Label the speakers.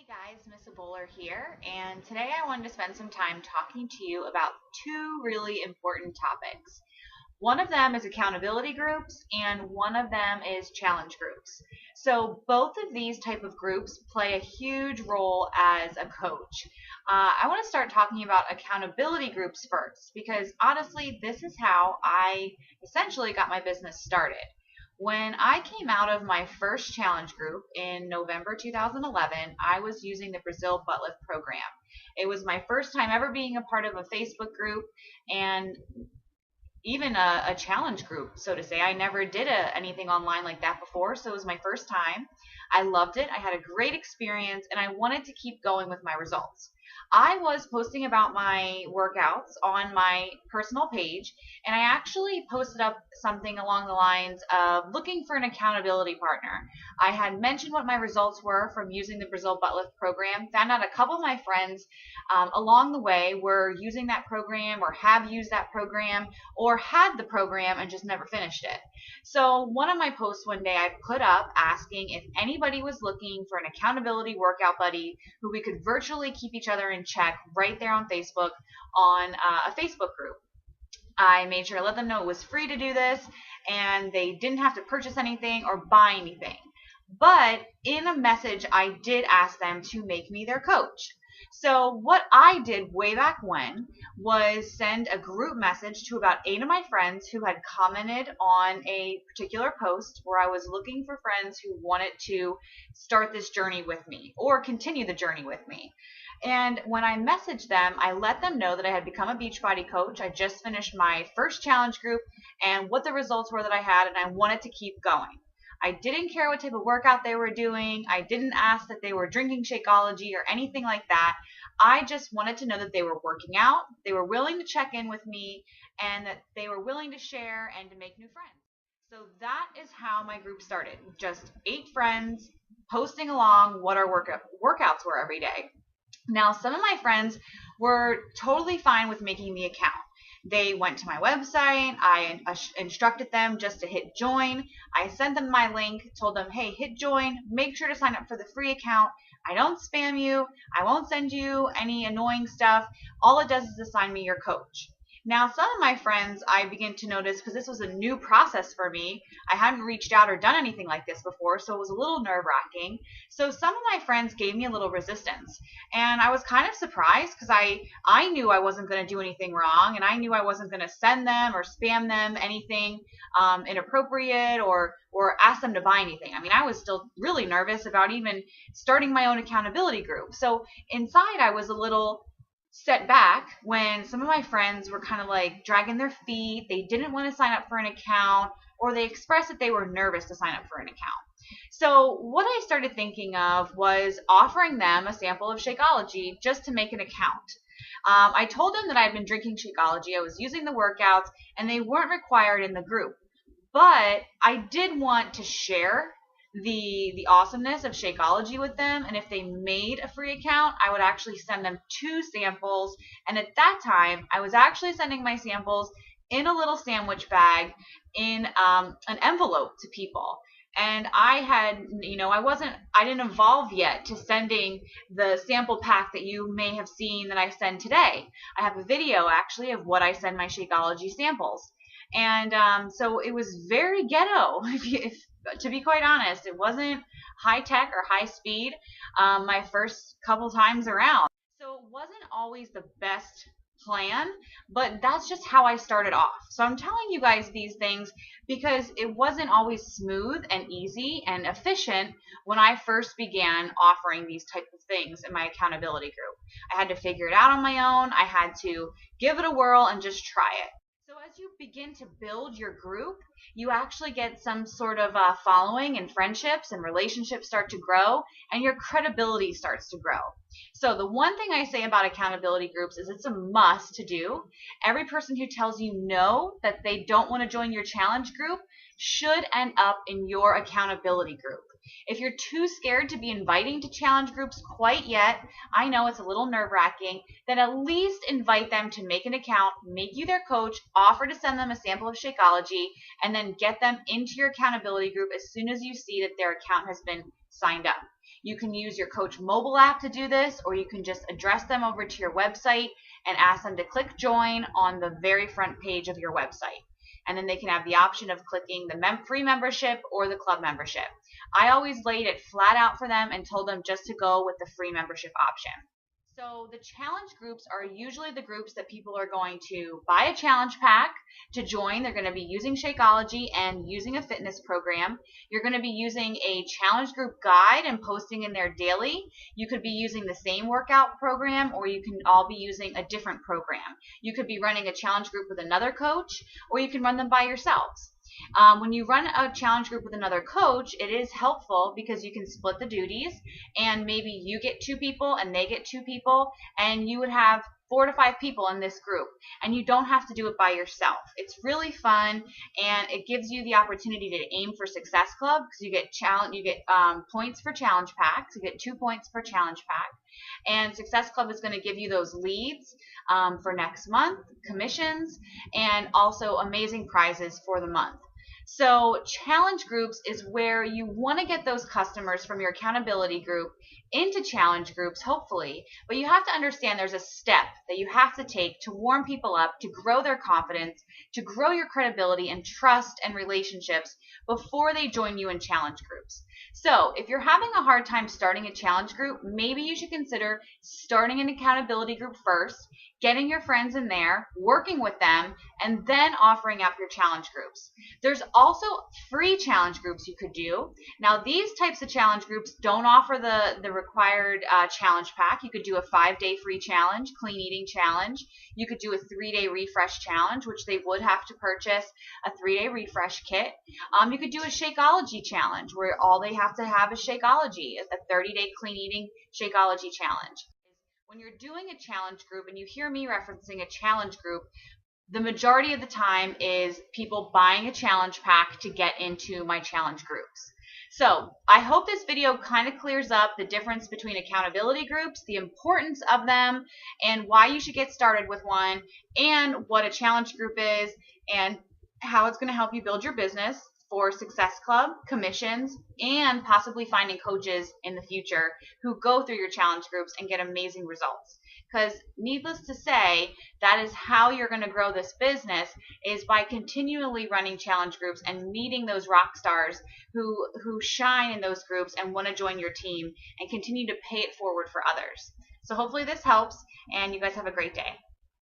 Speaker 1: Hey guys, Miss Bowler here, and today I wanted to spend some time talking to you about two really important topics. One of them is accountability groups, and one of them is challenge groups. So both of these type of groups play a huge role as a coach. I want to start talking about accountability groups first, because honestly, this is how I essentially got my business started. When I came out of my first challenge group in November 2011, I was using the Brazil butt lift program. It was my first time ever being a part of a Facebook group and even a challenge group, so to say. I never did anything online like that before, so it was my first time. I loved it. I had a great experience, and I wanted to keep going with my results. I was posting about my workouts on my personal page, and I actually posted up something along the lines of looking for an accountability partner. I had mentioned what my results were from using the Brazil butt lift program, found out a couple of my friends along the way were using that program or have used that program or had the program and just never finished it. So one of my posts one day I put up asking if anybody was looking for an accountability workout buddy who we could virtually keep each other in check right there on Facebook on a Facebook group. I made sure to let them know it was free to do this and they didn't have to purchase anything or buy anything. But in a message, I did ask them to make me their coach. So what I did way back when was send a group message to about 8 of my friends who had commented on a particular post where I was looking for friends who wanted to start this journey with me or continue the journey with me. And when I messaged them, I let them know that I had become a Beachbody coach. I just finished my first challenge group and what the results were that I had, and I wanted to keep going. I didn't care what type of workout they were doing. I didn't ask that they were drinking Shakeology or anything like that. I just wanted to know that they were working out, they were willing to check in with me, and that they were willing to share and to make new friends. So that is how my group started. Just 8 friends posting along what our workouts were every day. Now, some of my friends were totally fine with making the account. They went to my website. I instructed them just to hit join. I sent them my link, told them, hey, hit join. Make sure to sign up for the free account. I don't spam you. I won't send you any annoying stuff. All it does is assign me your coach. Now, some of my friends I began to notice, because this was a new process for me, I hadn't reached out or done anything like this before, so it was a little nerve-wracking. So some of my friends gave me a little resistance, and I was kind of surprised because I knew I wasn't going to do anything wrong, and I knew I wasn't going to send them or spam them anything inappropriate or ask them to buy anything. I mean, I was still really nervous about even starting my own accountability group. So inside I was a little set back when some of my friends were kind of like dragging their feet. They didn't want to sign up for an account, or they expressed that they were nervous to sign up for an account. So what I started thinking of was offering them a sample of Shakeology just to make an account. I told them that I had been drinking Shakeology. I was using the workouts, and they weren't required in the group. But I did want to share the awesomeness of Shakeology with them, and if they made a free account, I would actually send them 2 samples, and at that time I was actually sending my samples in a little sandwich bag in an envelope to people. And I had, I didn't evolve yet to sending the sample pack that you may have seen that I send today. I have a video actually of what I send my Shakeology samples. And so it was very ghetto, to be quite honest. It wasn't high tech or high speed my first couple times around. So it wasn't always the best plan, but that's just how I started off. So I'm telling you guys these things because it wasn't always smooth and easy and efficient when I first began offering these types of things in my accountability group. I had to figure it out on my own. I had to give it a whirl and just try it. So as you begin to build your group, you actually get some sort of following, and friendships and relationships start to grow, and your credibility starts to grow. So the one thing I say about accountability groups is it's a must to do. Every person who tells you no, that they don't want to join your challenge group, should end up in your accountability group. If you're too scared to be inviting to challenge groups quite yet, I know it's a little nerve-wracking, then at least invite them to make an account, make you their coach, offer to send them a sample of Shakeology, and then get them into your accountability group as soon as you see that their account has been signed up. You can use your coach mobile app to do this, or you can just address them over to your website and ask them to click join on the very front page of your website. And then they can have the option of clicking the free membership or the club membership. I always laid it flat out for them and told them just to go with the free membership option. So the challenge groups are usually the groups that people are going to buy a challenge pack to join. They're going to be using Shakeology and using a fitness program. You're going to be using a challenge group guide and posting in there daily. You could be using the same workout program, or you can all be using a different program. You could be running a challenge group with another coach, or you can run them by yourselves. When you run a challenge group with another coach, it is helpful because you can split the duties, and maybe you get 2 people and they get 2 people, and you would have 4 to 5 people in this group, and you don't have to do it by yourself. It's really fun, and it gives you the opportunity to aim for Success Club because you get points for challenge packs. You get 2 points per challenge pack, and Success Club is going to give you those leads for next month, commissions, and also amazing prizes for the month. So challenge groups is where you want to get those customers from your accountability group into challenge groups, hopefully, but you have to understand there's a step that you have to take to warm people up, to grow their confidence, to grow your credibility and trust and relationships before they join you in challenge groups. So if you're having a hard time starting a challenge group, maybe you should consider starting an accountability group first, getting your friends in there, working with them, and then offering up your challenge groups. There's also free challenge groups you could do. Now, these types of challenge groups don't offer the required challenge pack. You could do a 5-day free challenge, clean eating challenge. You could do a 3-day refresh challenge, which they would have to purchase a 3-day refresh kit. You could do a Shakeology challenge, where all they have to have is Shakeology, a 30-day clean eating Shakeology challenge. When you're doing a challenge group and you hear me referencing a challenge group, the majority of the time is people buying a challenge pack to get into my challenge groups. So I hope this video kind of clears up the difference between accountability groups, the importance of them, and why you should get started with one, and what a challenge group is, and how it's going to help you build your business for Success Club, commissions, and possibly finding coaches in the future who go through your challenge groups and get amazing results. Because needless to say, that is how you're going to grow this business, is by continually running challenge groups and meeting those rock stars who shine in those groups and want to join your team and continue to pay it forward for others. So hopefully this helps, and you guys have a great day.